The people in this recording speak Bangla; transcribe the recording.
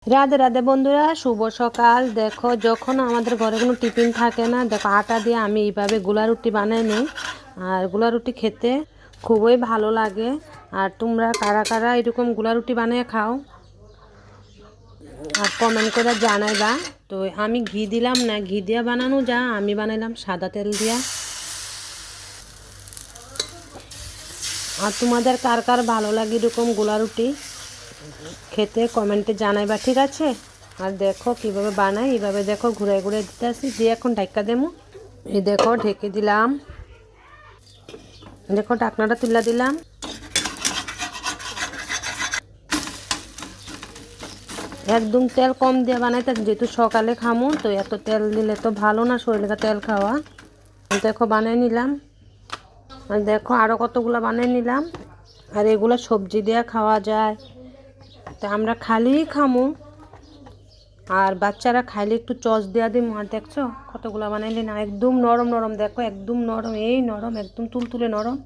রাধে রাধে বন্ধুরা, শুভ সকাল। দেখো, যখন আমাদের ঘরে কোনো টিফিন থাকে না, দেখো আটা দিয়ে আমি এইভাবে গোলা রুটি বানাই নিই। আর গোলা রুটি খেতে খুবই ভালো লাগে। আর তোমরা কারা কারা এরকম গোলা রুটি বানিয়ে খাও আর কমেন্ট করে জানাইবা। তো আমি ঘি দিলাম না, ঘি দিয়ে বানানো যা, আমি বানাইলাম সাদা তেল দিয়া। আর তোমাদের কার কার ভালো লাগে এরকম গোলা রুটি খেতে কমেন্টে জানাইবা, ঠিক আছে? আর দেখো কিভাবে বানাই, এইভাবে দেখো ঘুরে ঘুরে দিতে আসি, দিয়ে এখন ঢাকা দেবো। এই দেখো ঢেকে দিলাম, দেখো ঢাকনাটা তুলে দিলাম। একদম তেল কম দিয়ে বানাইতে, যেহেতু সকালে খামো, তো এত তেল দিলে তো ভালো না, শরীরে তেল খাওয়া। দেখো বানিয়ে নিলাম। আর দেখো আরও কতগুলো বানিয়ে নিলাম। আর এগুলো সবজি দিয়ে খাওয়া যায়, তো আমরা খালি খামো। আর বাচ্চারা খাইলে একটু চচ দেওয়া দিই। আর দেখছো কতগুলো বানাইলে না, একদম নরম নরম, দেখো একদম নরম, এই নরম, একদম তুলতুলে নরম।